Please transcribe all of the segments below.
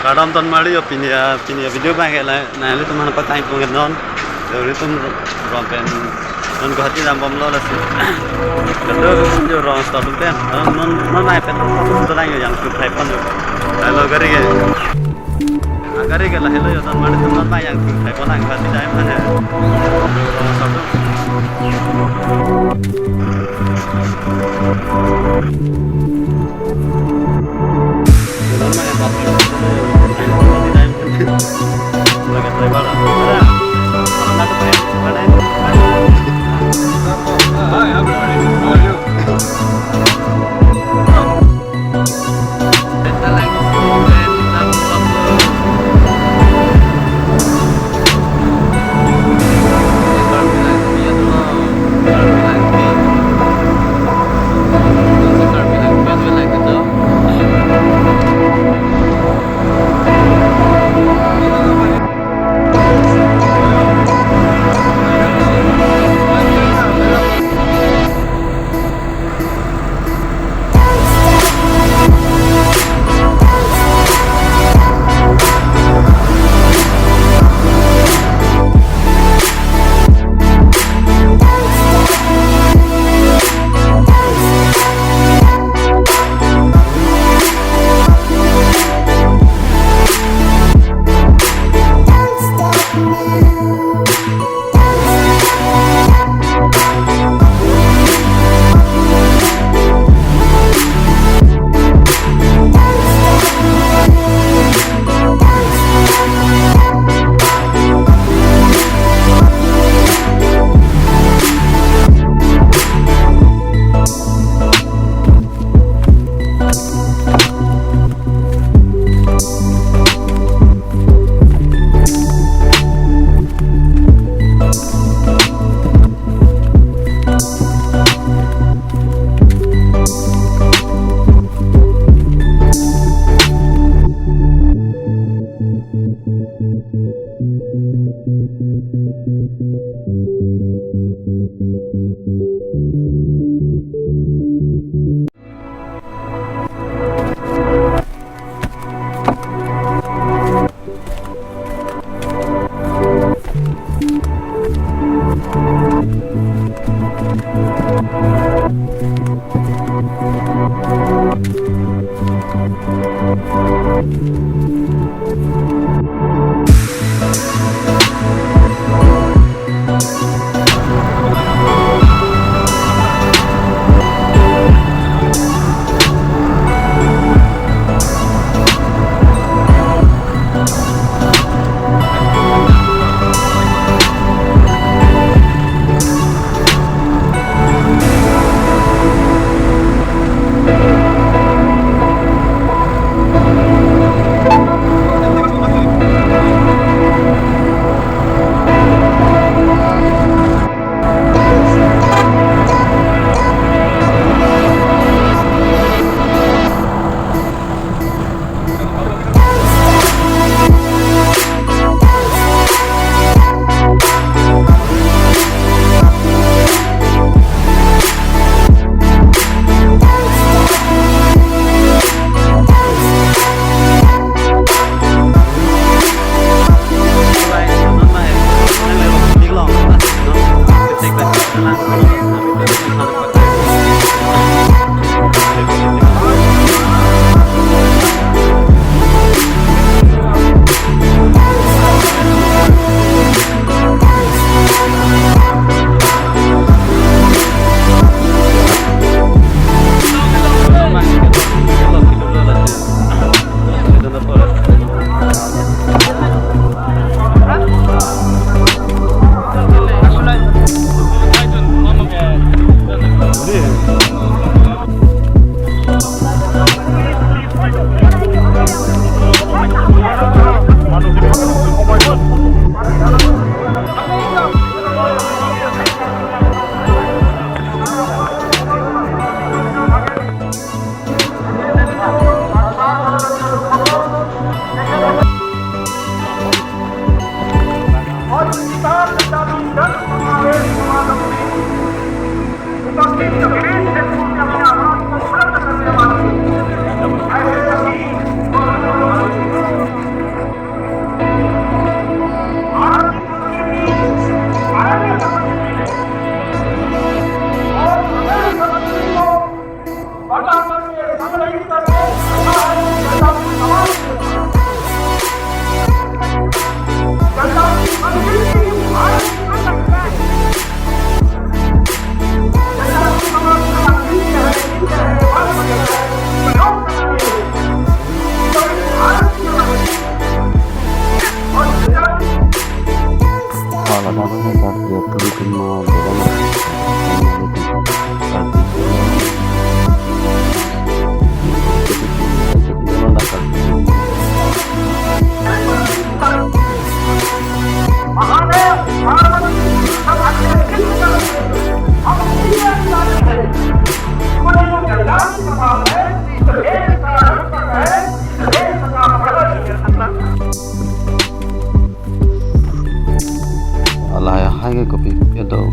Kadang ton mari yo pinia video bang kayak nah itu mana pakai pengen non dari itu rompen non gua hati dalam lo lah sih kadang yo ron start pen non naik pen itu lah yang tuh type on hello gari ke lah hello yo ton mari non naik yang tuh type on yang hati dalam mana ron start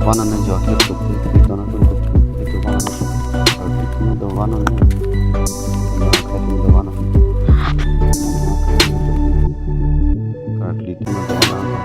বানানো জকের টুকরি থেকে নতুন টুকরি একটু বানানো আর তুমি তো বানানো খালি তো বানানো কাটলি তুমি তো বানানো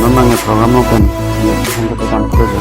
Memang program open ya untuk tekan kerja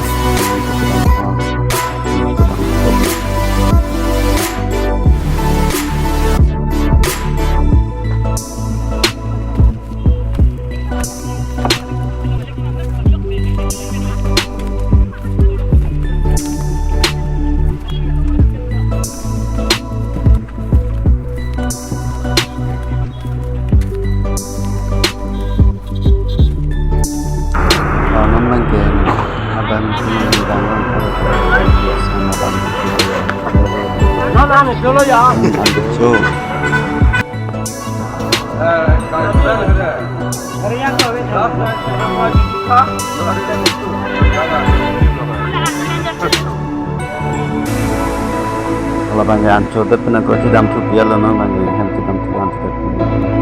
kalau bangga ancur tapi nak kau tidak mampu biarlah bangga yang tidak mampu